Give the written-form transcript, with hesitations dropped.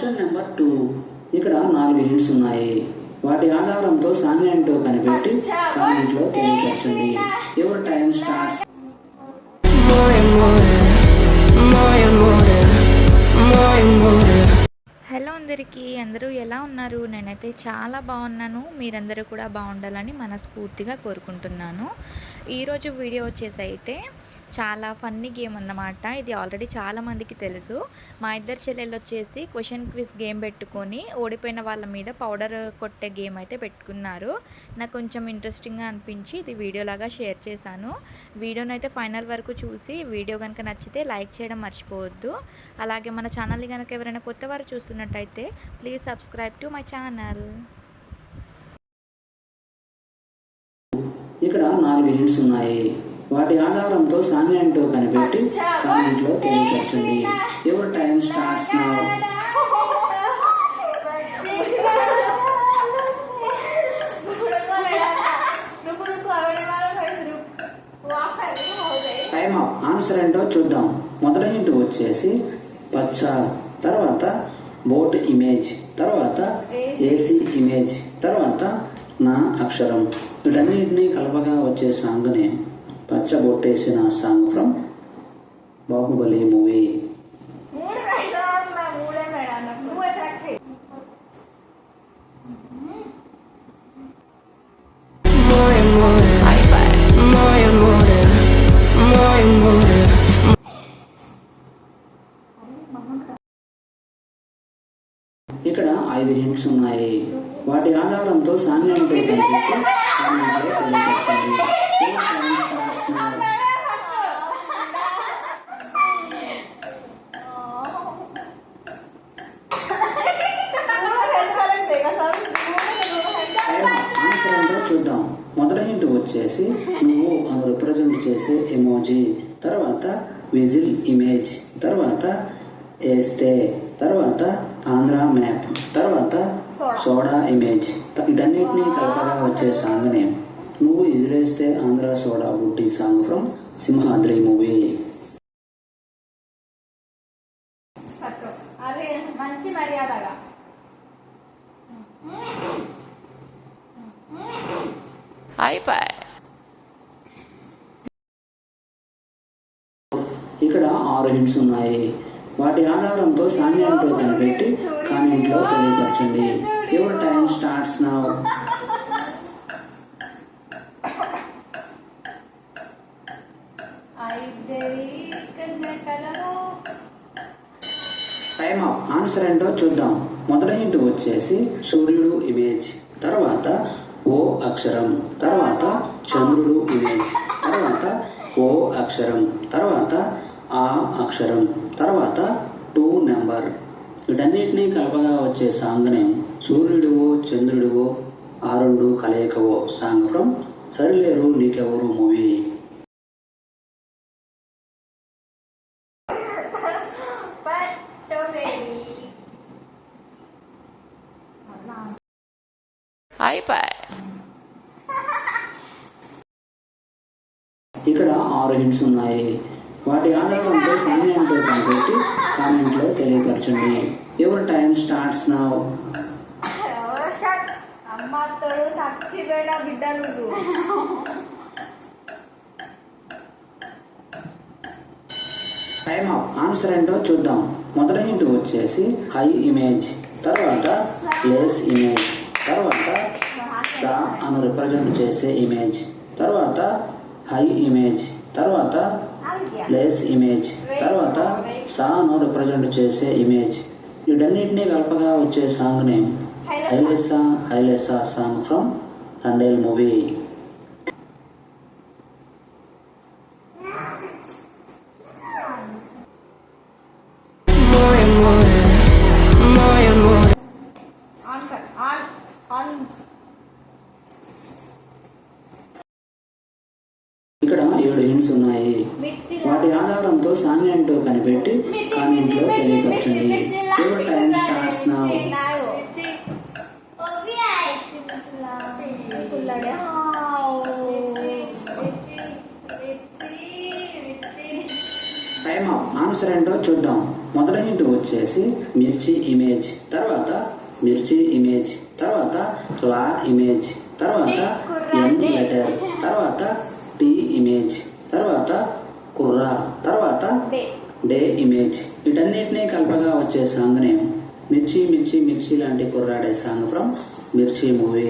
Question number 2. ఇక్కడ 4 hints ఉన్నాయి. వాటి ఆధారంతో సాంగ్ ఏంటో కనిపెట్టి కామెంట్ లో తెలియపరచండి. Your time starts. హలో అందరూ ఎలా ఉన్నారు? నేనైతే చాలా బాగున్నాను. మీరందరూ కూడా బాగుండాలని మనస్ఫూర్తిగా కోరుకుంటున్నాను. ఈరోజు వీడియో వచ్చేసి అయితే చాలా ఫన్నీ గేమ్ అన్నమాట. ఇది ఆల్రెడీ చాలామందికి తెలుసు. మా ఇద్దరు చెల్లెళ్ళు వచ్చేసి క్వశ్చన్ క్విజ్ గేమ్ పెట్టుకొని ఓడిపోయిన వాళ్ళ మీద పౌడర్ కొట్టే గేమ్ అయితే పెట్టుకున్నారు. నాకు కొంచెం ఇంట్రెస్టింగ్గా అనిపించి ఇది వీడియోలాగా షేర్ చేశాను. వీడియోని అయితే ఫైనల్ వరకు చూసి వీడియో కనుక నచ్చితే లైక్ చేయడం మర్చిపోవద్దు. అలాగే మన ఛానల్ని కనుక ఎవరైనా కొత్త వారు చూస్తున్నట్టయితే please subscribe to my channel. ఇక్కడ 4 హింట్స్ ఉన్నాయి. వాటి ఆధారంతో సాంగ్ ఏంటో కనిపెట్టి కామెంట్ లో తెలియపరచండి. Your time starts now. Time up. Answer ఏంటో చూద్దాం. మొదటి హింట్ వచ్చేసి పచ్చ, తర్వాత బోట్ ఇమేజ్, తర్వాత ఏసీ ఇమేజ్, తర్వాత నా అక్షరం. వీటన్నిటినీ కలపగా వచ్చే సాంగ్ని పచ్చ బొట్టేసిన సాంగ్ ఫ్రమ్ బాహుబలి మూవీ. ఇక్కడ 5 హింట్స్ ఉన్నాయి. వాటి ఆధారంతో సాంగ్ ఏంటో కనిపెట్టి కామెంట్లో తెలియపరచండి. ఆన్సర్ ఏంటో చూద్దాం. మొదటి హింట్ వచ్చేసి నువ్వు అని రిప్రజెంట్ చేసే ఎమోజీ, తర్వాత విజిల్ ఇమేజ్, తర్వాత వేస్తే, తర్వాత ఆంధ్ర మ్యాప్, తర్వాత సోడా ఇమేజ్. వీటన్నిటినీ కలపగా వచ్చే సాంగ్ నేమ్ నువ్వు ఇజిలేస్తే ఆంధ్ర సోడా బుడ్డి సాంగ్ ఫ్రమ్ సింహాద్రి మూవీ. ఇక్కడ 6 హింట్స్ ఉన్నాయి. వాటి ఆధారంతో సాంగ్ ఏంటో కనిపెట్టి కామెంట్ లో తెలియపరచండి. Your time starts now. Time up. Answer ఏంటో చూద్దాం. మొదటి హింట్ వచ్చేసి సూర్యుడు ఇమేజ్, తర్వాత ఓ అక్షరం, తర్వాత చంద్రుడు ఇమేజ్, తర్వాత ఓ అక్షరం, తర్వాత ఆ అక్షరం, తర్వాత 2 నెంబర్. వీటన్నిటినీ కలపగా వచ్చే సాంగ్ నేమ్ సూర్యుడివో చంద్రుడివో ఆ రెండు కలయికవో song from Sarileru Neekevvaru movie. ఇక్కడ 6 హింట్స్ ఉన్నాయి. వాటి ఆధారంతో సాంగ్ ఏంటో కనిపెట్టి కామెంట్ లో తెలియపరచండి. Your time starts now. Time up. Answer ఏంటో చూద్దాం. మొదటి హింట్ వచ్చేసి హై ఇమేజ్, తర్వాత లేస్ ఇమేజ్, తర్వాత సా అని రిప్రజెంట్ చేసే ఇమేజ్, తర్వాత హై ఇమేజ్, తర్వాత ప్లేస్ ఇమేజ్, తర్వాత సాను రిప్రజెంట్ చేసే ఇమేజ్. వీటన్నిటినీ కలపగా వచ్చే song name Hailesa Hailesa song from Thandel movie. ఇక్కడ 7 హింట్స్ ఉన్నాయి. వాటి ఆధారంతో సాంగ్ ఏంటో కనిపెట్టి కామెంట్ లో తెలియపరచండి. Your time starts now. Time up. Answer ఏంటో చూద్దాం. మొదటి హింట్ వచ్చేసి మిర్చి ఇమేజ్, తర్వాత మిర్చి ఇమేజ్, తర్వాత లా ఇమేజ్, తర్వాత ఎన్ లెటర్, తర్వాత టీ ఇమేజ్, తర్వాత కుర్రా, తర్వాత డే ఇమేజ్. వీటన్నిటినీ కలపగా వచ్చే సాంగ్ నేమ్ మిర్చి మిర్చి మిర్చి లాంటి కుర్రాడే సాంగ్ ఫ్రమ్ మిర్చి మూవీ.